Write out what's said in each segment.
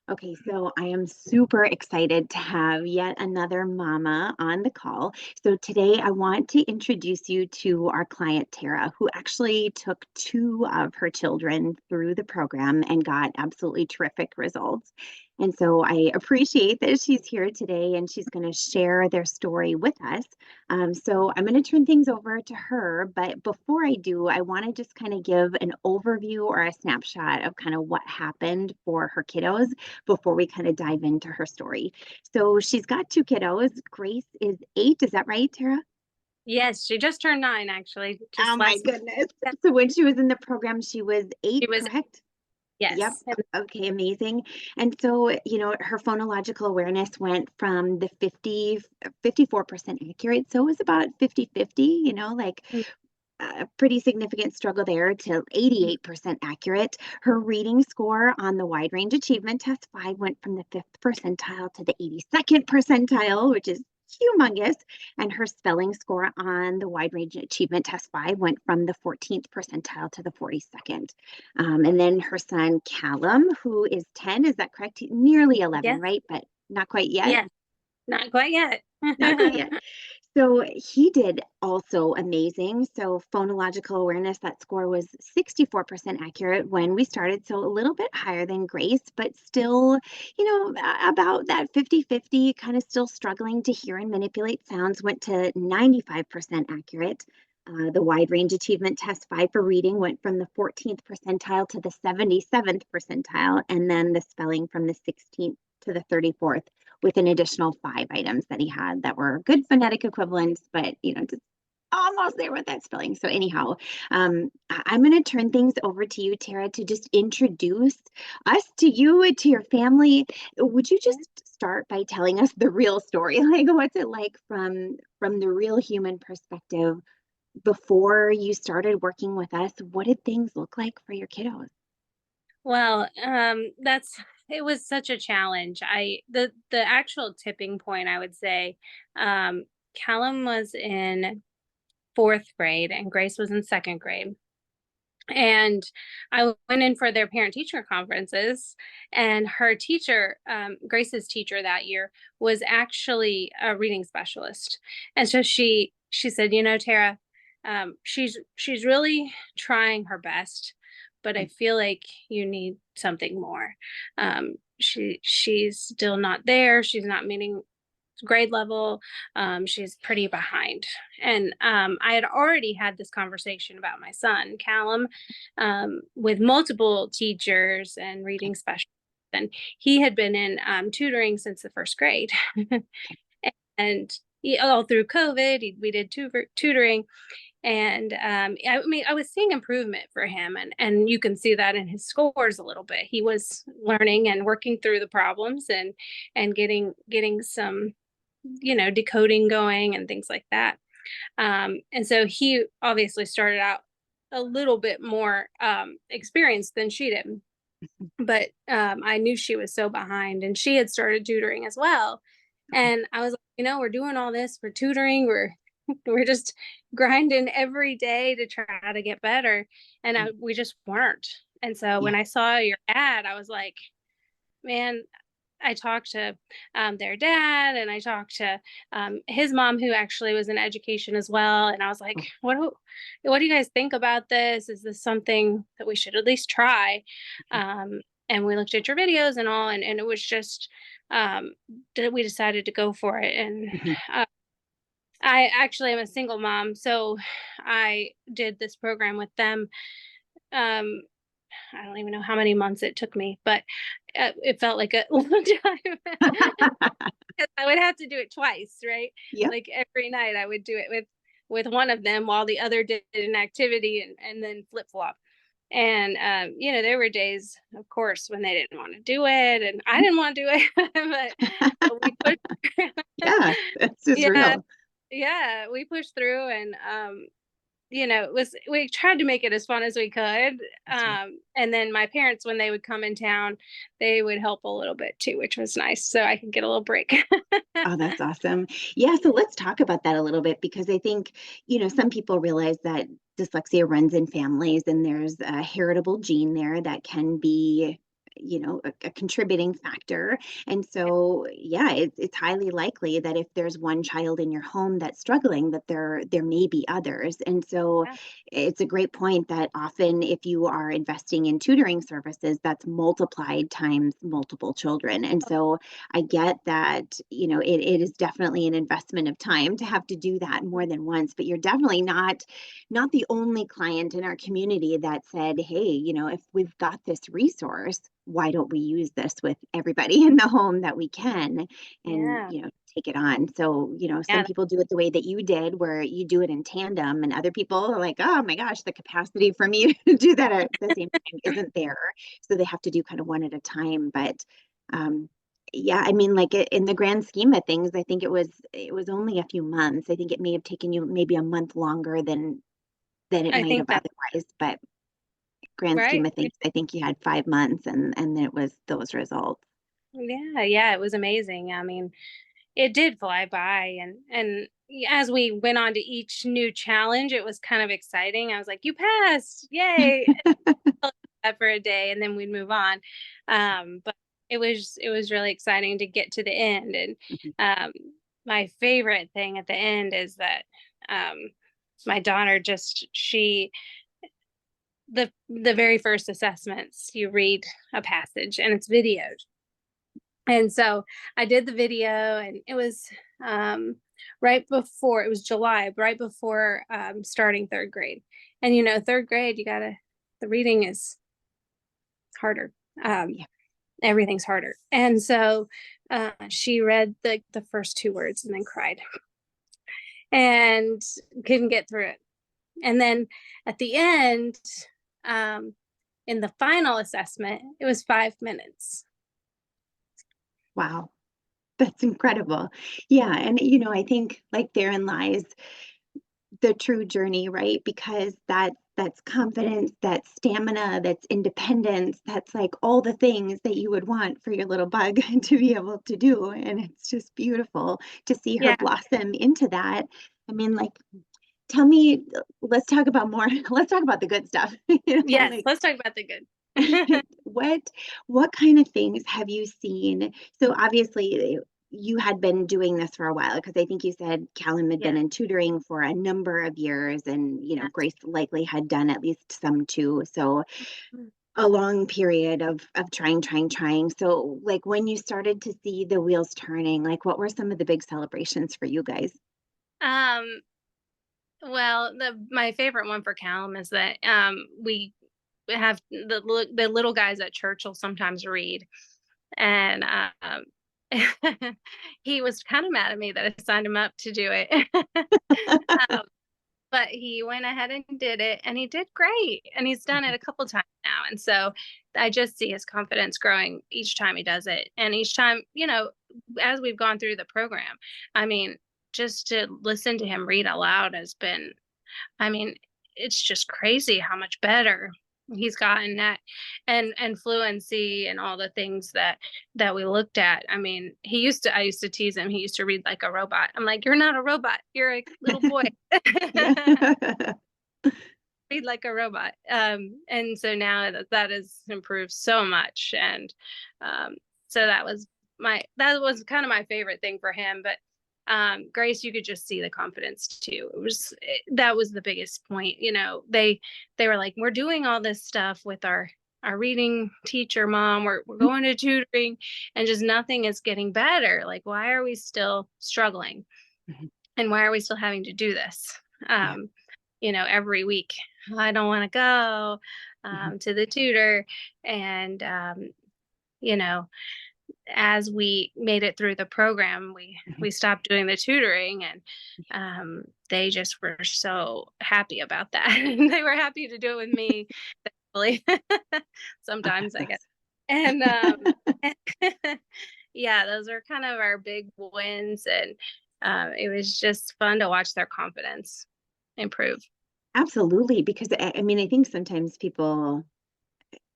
Okay, so I am super excited to have yet another mama on the call. So today I want to introduce you to our client, Tara, who actually took two of her children through the program and got absolutely terrific results. And so I appreciate that she's here today and she's going to share their story with us. So I'm going to turn things over to her. But before I do, I want to just kind of give an overview or a snapshot of kind of what happened for her kiddos before we kind of dive into her story. So she's got two kiddos. Grace is 8. Is that right, Tara? Yes, she just turned 9 actually, Oh just my last month. goodness. So when she was in the program, she was She 8, was correct? Yep. yes. And Okay, amazing. And so, her phonological awareness went from the 54% accurate. So it was about 50-50, like a pretty significant struggle there to 88% accurate. Her reading score on the wide range achievement test 5 went from the 5th percentile to the 82nd percentile, which is humongous. And her spelling score on the wide range achievement test 5 went from the 14th percentile to the 42nd. And then her son, Callum, who is 10, is that correct? Nearly 11, yes, right? But not quite yet. yes, not quite yet. Not quite yet. So he did also amazing. So phonological awareness, that score was 64% accurate when we started. So a little bit higher than Grace, but still, about that 50-50, kind of still struggling to hear and manipulate sounds, went to 95% accurate. The wide range achievement test 5 for reading went from the 14th percentile to the 77th percentile, and then the spelling from the 16th to the 34th, with an additional 5 items that he had that were good phonetic equivalents, but just almost there with that spelling. So anyhow, I'm going to turn things over to you, Tara, to just introduce us to you and to your family. Would you just start by telling us the real story? Like, what's it like from the real human perspective before you started working with us? What did things look like for your kiddos? Well, that's it was such a challenge. The actual tipping point, I would say, Callum was in 4th grade and Grace was in 2nd grade. And I went in for their parent teacher conferences, and her teacher, Grace's teacher that year, was actually a reading specialist. And so she said, Tara, she's really trying her best, but I feel like you need something more. She's still not there. She's not meeting grade level. She's pretty behind. And I had already had this conversation about my son, Callum, with multiple teachers and reading specialists. And he had been in tutoring since the 1st grade. And all through COVID, we did tutoring. And I mean, I was seeing improvement for him, and you can see that in his scores a little bit. He was learning and working through the problems and getting some decoding going and things like that. And so he obviously started out a little bit more experienced than she did. But I knew she was so behind, and she had started tutoring as well. And I was like, we're doing all this for tutoring. We're just grinding every day to try to get better, and we just weren't. And so Yeah. when I saw your ad, I was like, man, I talked to their dad, and I talked to his mom, who actually was in education as well. And I was like, what do you guys think about this? Is this something that we should at least try? And we looked at your videos and all, and it was just we decided to go for it. And Mhm. uh, I actually am a single mom, so I did this program with them. Um, I don't even know how many months it took me, but it felt like a long time. I would have to do it twice, right? Yep. Like every night I would do it with one of them while the other did an activity, and then flip flop. And there were days, of course, when they didn't want to do it, and I didn't want to do it, but we pushed. Yeah, this is Yeah, real. yeah, we pushed through, and it was we tried to make it as fun as we could. That's right. And then my parents, when they would come in town, they would help a little bit too, which was nice, so I could get a little break. Oh, that's awesome. Yeah, so let's talk about that a little bit because I think, some people realize that dyslexia runs in families and there's a heritable gene there that can be a contributing factor. And so, yeah, it's highly likely that if there's one child in your home that's struggling, that there may be others. And so Yeah. it's a great point that often if you are investing in tutoring services, that's multiplied times multiple children. And so I get that, it is definitely an investment of time to have to do that more than once, but you're definitely not the only client in our community that said, hey, if we've got this resource, why don't we use this with everybody in the home that we can and, Yeah. take it on. So, some Yeah. people do it the way that you did, where you do it in tandem, and other people are like, oh my gosh, the capacity for me to do that at the same time isn't there. So they have to do kind of one at a time. But yeah, I mean, like in the grand scheme of things, I think it was only a few months. I think it may have taken you maybe a month longer than it I might think have that otherwise. But grand scheme right. of things, I think you had 5 months and it was those results. Yeah, yeah, it was amazing. I mean, it did fly by, and as we went on to each new challenge, it was kind of exciting. I was like, "You passed. Yay." That for a day and then we'd move on. But it was really exciting to get to the end. And um, my favorite thing at the end is that um, my daughter just she the very first assessments you read a passage and it's videoed. And so I did the video and it was right before it was July, right before starting third grade. And third grade you gotta the reading is harder. Um, Yeah. everything's harder. And so she read the first two words and then cried and couldn't get through it. And then at the end, um, in the final assessment, it was 5 minutes. Wow. That's incredible. Yeah. And, I think like therein lies the true journey, right? Because that's confidence, that's stamina, that's independence, that's like all the things that you would want for your little bug to be able to do. And it's just beautiful to see her Yeah. blossom into that. I mean, like, tell me, let's talk about more, let's talk about the good stuff. Yes. Like Let's talk about the good. what what kind of things have you seen? So obviously you had been doing this for a while because I think you said Callum had been Yeah. in tutoring for a number of years and Grace likely had done at least some too. So a long period of trying. So like when you started to see the wheels turning, like what were some of the big celebrations for you guys? Um. Well, the my favorite one for Callum is that we have the little guys at church will sometimes read, and he was kind of mad at me that I signed him up to do it. um, but he went ahead and did it and he did great and he's done it a couple times now, and so I just see his confidence growing each time he does it, and each time, as we've gone through the program, I mean, just to listen to him read aloud has been, I mean, it's just crazy how much better he's gotten at, and fluency and all the things that we looked at. I mean, I used to tease him. He used to read like a robot. I'm like, "You're not a robot. You're a little boy." Yeah. Read like a robot. And so now that has improved so much. And um, so that was kind of my favorite thing for him. But Grace, you could just see the confidence too. That was the biggest point. They were like, we're doing all this stuff with our reading teacher, mom. We're going to tutoring, and just nothing is getting better. Like, why are we still struggling? Mhm. And why are we still having to do this? Yeah. Um, every week. I don't want to go Mhm. to the tutor. And, you know, as we made it through the program, Mhm. we stopped doing the tutoring, and they just were so happy about that. And they were happy to do it with me, thankfully. Oh, Sometimes, I guess. that's And yeah, those are kind of our big wins. And it was just fun to watch their confidence improve. absolutely, because I mean, I think sometimes people,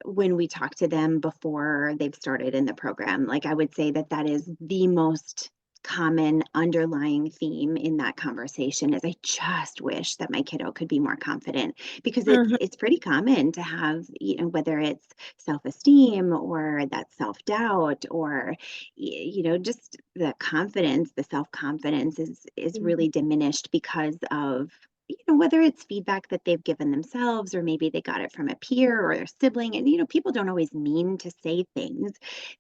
when we talk to them before they've started in the program, like I would say that that is the most common underlying theme in that conversation is I just wish that my kiddo could be more confident, because Mhm. it's pretty common to have, whether it's self-esteem or that self-doubt, or just the self-confidence is really Mhm. diminished because of, whether it's feedback that they've given themselves, or maybe they got it from a peer or a sibling. And people don't always mean to say things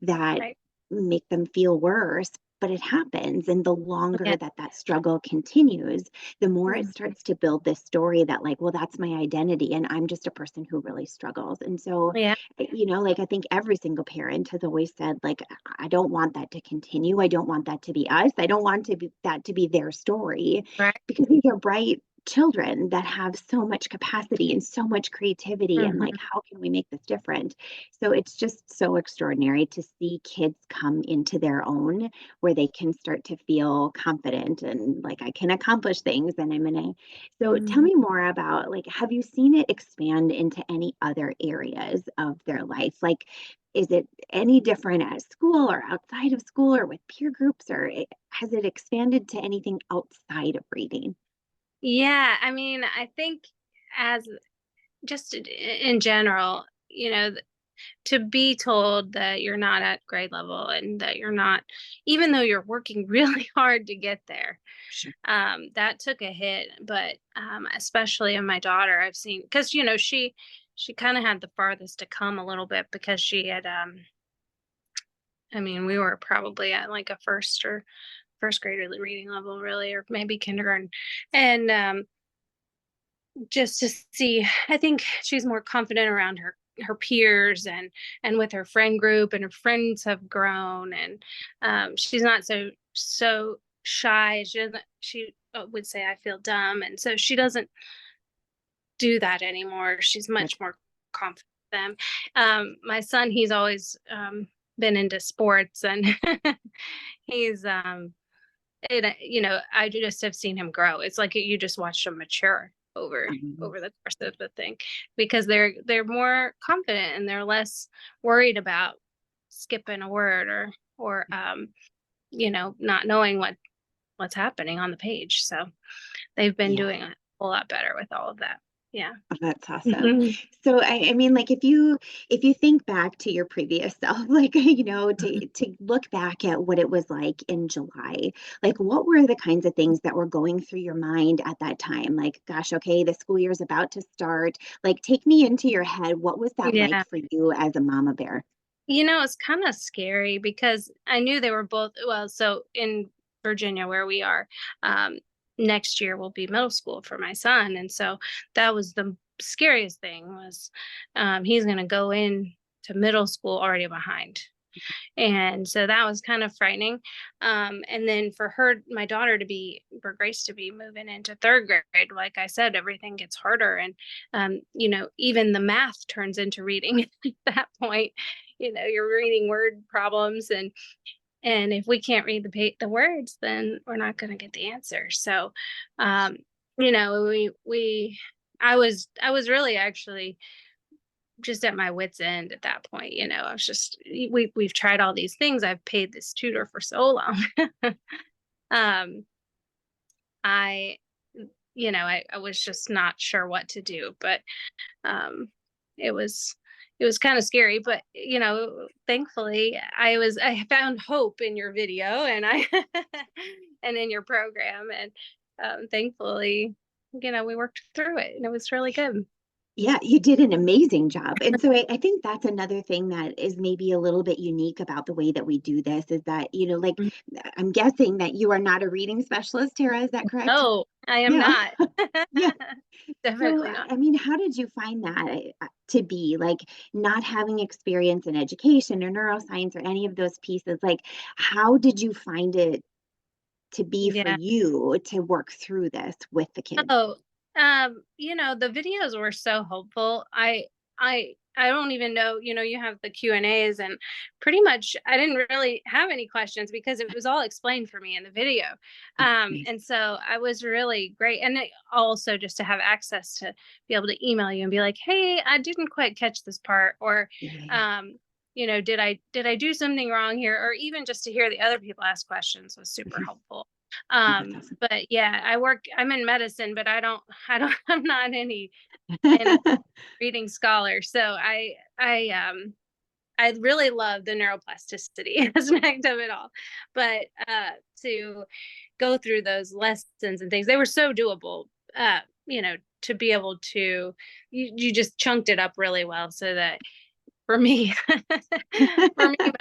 that Right. make them feel worse, but it happens. And the Yeah. longer that that struggle continues, the more it Mhm. starts to build this story that, like, well, that's my identity, and I'm just a person who really struggles. And so, Yeah. like, I think every single parent has always said, like, I don't want that to continue. I don't want that to be us. I don't want that to be their story, Right. because these are bright children that have so much capacity and so much creativity, and, like, Mhm. how can we make this different? So it's just so extraordinary to see kids come into their own, where they can start to feel confident and like, I can accomplish things, and I'm gonna. So tell Mhm. me more about, like, have you seen it expand into any other areas of their life? Like, is it any different at school or outside of school or with peer groups, or has it expanded to anything outside of reading? Yeah, I mean, I think as just in general, to be told that you're not at grade level and that you're not, even though you're working really hard to get there, Sure. that took a hit. But especially in my daughter, I've seen, because she kind of had the farthest to come a little bit, because she had I mean, we were probably at like a first grade reading level, really, or maybe kindergarten. And just to see, I think she's more confident around her peers, and with her friend group, and her friends have grown, and she's not so shy. She would say, I feel dumb, and so she doesn't do that anymore. She's That, much more confident with them. My son, he's always been into sports, and he's I just have seen him grow. It's like you just watched him mature um, over the course of the thing, because they're more confident, and they're less worried about skipping a word, or not knowing what's happening on the page. So they've been yeah. doing a whole lot better with all of that. Yeah. Oh, that's awesome. Mhm. So I mean, like, if you think back to your previous self, like, to look back at what it was like in July, like, what were the kinds of things that were going through your mind at that time? Like, gosh, okay, the school year's about to start. Like, take me into your head. What was that like Yeah. for you as a mama bear? It's kind of scary, because I knew they were both, well, so in Virginia where we are, um, next year will be middle school for my son. And so that was the scariest thing, was he's going to go in to middle school already behind. And so that was kind of frightening. And then my daughter, for Grace to be moving into third grade, like I said, everything gets harder. And, even the math turns into reading at that point. You're reading word problems, and if we can't read the words, then we're not going to get the answer. So, um, I was really actually just at my wit's end at that point. I was just, we've tried all these things. I've paid this tutor for so long. um I I was just not sure what to do. But um it was it was kind of scary. But thankfully, I found hope in your video, and I and in your program. And thankfully, we worked through it, and it was really good. Yeah, you did an amazing job. And so I think that's another thing that is maybe a little bit unique about the way that we do this, is that, like, I'm guessing that you are not a reading specialist, Tara. Is that correct? No, I am Yeah. not. Yeah. So, Definitely not. I mean, how did you find that, to be like, not having experience in education or neuroscience or any of those pieces? Like, how did you find it to be for Yeah. you to work through this with the kids? Oh, the videos were so helpful. I don't even know, you have the Q&As, and pretty much I didn't really have any questions, because it was all explained for me in the video. Oh, nice. And so I was really great. And also, just to have access to be able to email you and be like, "Hey, I didn't quite catch this part," or Yeah, yeah, yeah. um did I do something wrong here? Or even just to hear the other people ask questions was super helpful. Oh, that's awesome. But yeah, I'm in medicine, but I'm not any reading scholar. So I really love the neuroplasticity aspect of it all. But to go through those lessons and things, they were so doable. To be able to, you just chunked it up really well, so that for me, for me,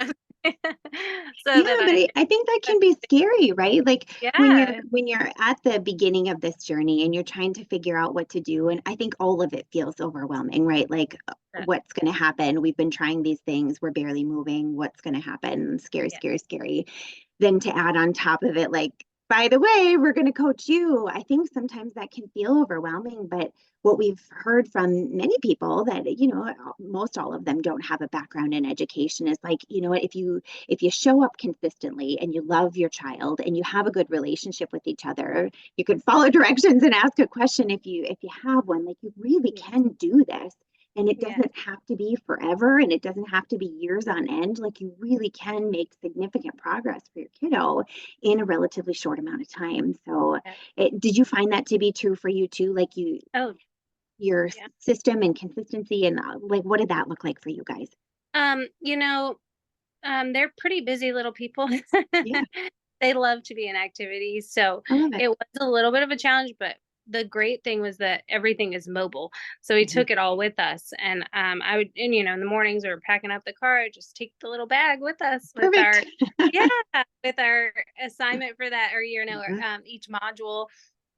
so Yeah, that but I think that can be scary, right? Like yeah, when you're at the beginning of this journey and you're trying to figure out what to do, and I think all of it feels overwhelming, right? Like what's going to happen? We've been trying these things, we're barely moving. What's going to happen? Scary, yeah, scary, scary. Then to add on top of it, like, by the way, we're going to coach you. I think sometimes that can feel overwhelming, but what we've heard from many people that, most all of them don't have a background in education is like, what, if you show up consistently and you love your child and you have a good relationship with each other, you can follow directions and ask a question if you have one, like you really yeah, can do this. And it yeah, doesn't have to be forever and it doesn't have to be years on end. Like you really can make significant progress for your kiddo in a relatively short amount of time. So yeah. did you find that to be true for you too? Like Oh, your yeah. system and consistency and like what did that look like for you guys? Um, you know, they're pretty busy little people. Yeah, They love to be in activities, so I love it. it was a little bit of a challenge, but the great thing was that everything is mobile. So we Mhm. took it all with us, and I would, and in the mornings we were packing up the car, I'd just take the little bag with us with Perfect. our, yeah, with our assignment for that, or Mhm. each module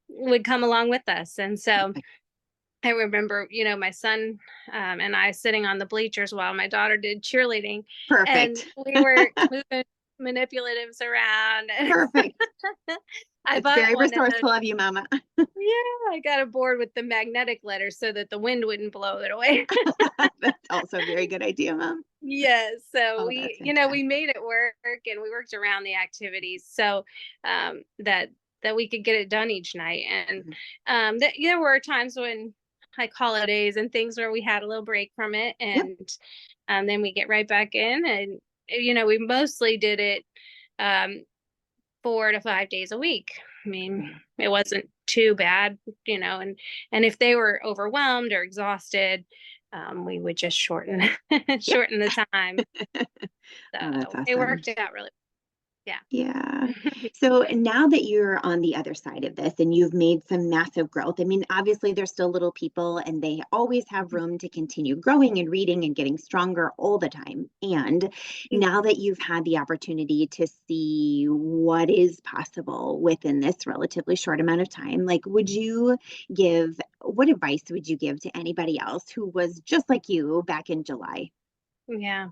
would come along with us, and so Perfect. I remember, my son, and I sitting on the bleachers while my daughter did cheerleading, and Perfect. we were moving manipulatives around. And Perfect. I It's bought very one of those. resourceful of you, Mama. Yeah, I got a board with the magnetic letters so that the wind wouldn't blow it away. That's also a very good idea, Mom. Yes, so Oh, that's we fantastic. made it work, and we worked around the activities so that we could get it done each night. And Mhm. there were times when, like holidays and things, where we had a little break from it, Yep. and then we get right back in, and we mostly did it, um, 4 to 5 days a week. I mean, Great. it wasn't too bad, and if they were overwhelmed or exhausted, we would just shorten Yep. shorten the time. Oh, that's So it awesome. worked out really, yeah. Yeah. So now that you're on the other side of this and you've made some massive growth, I mean, obviously they're still little people and they always have room to continue growing and reading and getting stronger all the time. And now that you've had the opportunity to see what is possible within this relatively short amount of time, like, what advice would you give to anybody else who was just like you back in July? Yeah.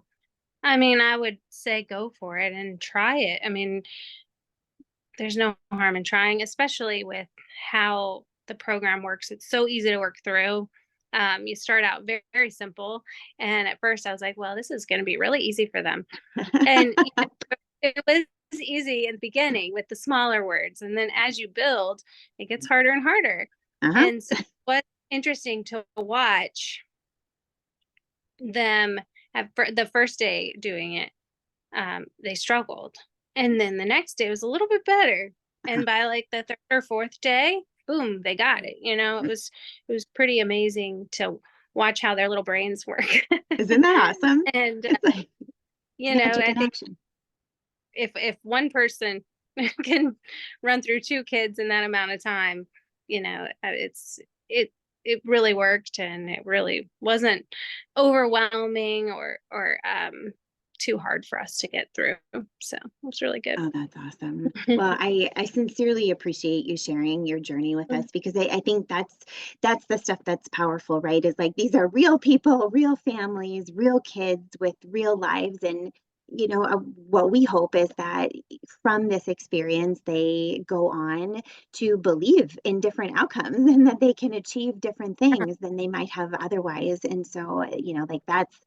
I mean, I would say go for it and try it. I mean, there's no harm in trying, especially with how the program works. It's so easy to work through. You start out very, very simple. And at first I was like, well, this is going to be really easy for them. And it was easy in the beginning with the smaller words. And then as you build, it gets harder and harder. Uh-huh. And so what's interesting to watch them at the first day doing it, they struggled. And then the next day was a little bit better. Uh-huh. And by like the third or fourth day, boom, they got it. It was pretty amazing to watch how their little brains work. Isn't that awesome? And It's like magic I in think action. if one person can run through two kids in that amount of time, it really worked, and it really wasn't overwhelming or too hard for us to get through. So it was really good. Oh, that's awesome. Well, I sincerely appreciate you sharing your journey with us because I think that's the stuff that's powerful, right? Is like these are real people, real families, real kids with real lives. And, what we hope is that from this experience, they go on to believe in different outcomes and that they can achieve different things than they might have otherwise. And so, like that's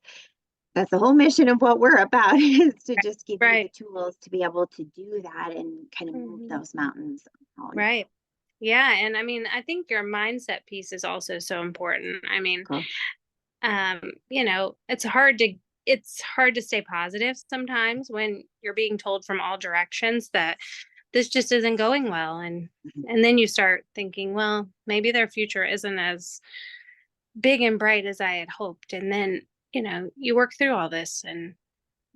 the whole mission of what we're about is to just give you the Right. tools to be able to do that and kind of move Mhm. those mountains on. Right. Yeah, and I mean, I think your mindset piece is also so important. I mean, Cool. it's hard to it's hard to stay positive sometimes when you're being told from all directions that this just isn't going well, Mhm. and then you start thinking, well, maybe their future isn't as big and bright as I had hoped, and then, you work through all this, and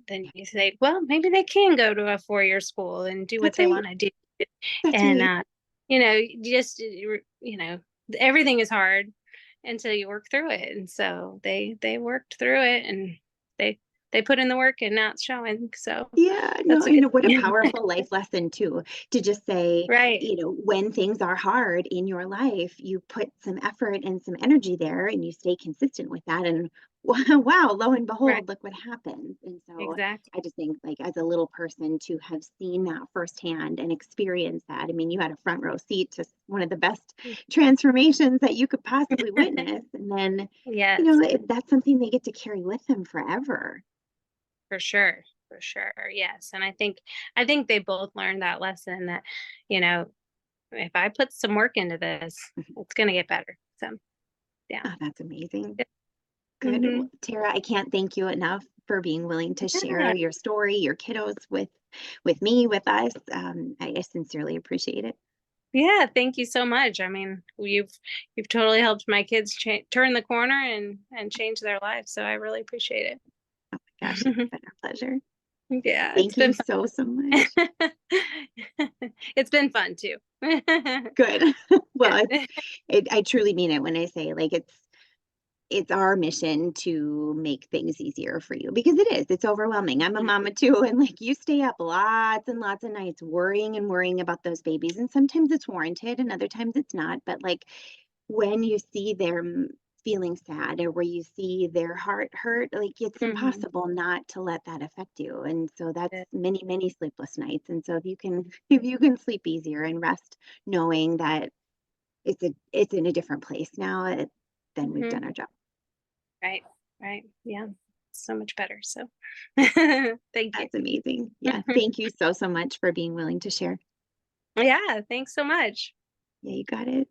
then you say, well, maybe they can go to a 4-year school and do what That's they right. want to do. That's And right. everything is hard until you work through it. And so they worked through it, and they they put in the work, and now it's showing. So Yeah, no, that's a and good what a thing. powerful life lesson too, to just say, Right. when things are hard in your life, you put some effort and some energy there and you stay consistent with that. And wow, lo and Right. behold, look what happens. And so I Exactly. just think, like, as a little person, to have seen that firsthand and experienced that. I mean, you had a front row seat to one of the best transformations that you could possibly witness. And then, Yes, that's something they get to carry with them forever. for sure. For sure. Yes. And I think they both learned that lesson that, you know, if I put some work into this, it's gonna get better. So yeah. Oh, that's amazing. Good. Mm-hmm. Well, Tara, I can't thank you enough for being willing to Yeah. share your story, your kiddos with me, with us. I sincerely appreciate it. Yeah, thank you so much. I mean, you've totally helped my kids turn the corner and change their lives. So I really appreciate Oh my gosh, it's it. been a pleasure. Yeah, it's Thank you been so, so much. fun. It's been fun too. Good. Well, Good. I truly mean it when I say, like, it's our mission to make things easier for you, because it is. It's overwhelming. I'm a Mhm, mama too, and, like, you stay up lots and lots of nights worrying and worrying about those babies, and sometimes it's warranted and other times it's not. But, like, when you see them feeling sad, or where you see their heart hurt, like, it's mhm. impossible not to let that affect you. And so that's Good. many, many sleepless nights. And so if you can if you can sleep easier and rest knowing that it's in a different place now, then we've Mhm. done our job. Right. Right. Yeah. So much better. So thank you. That's amazing. Yeah. Thank you so, so much for being willing to share. Yeah. Thanks so much. Yeah, you got it.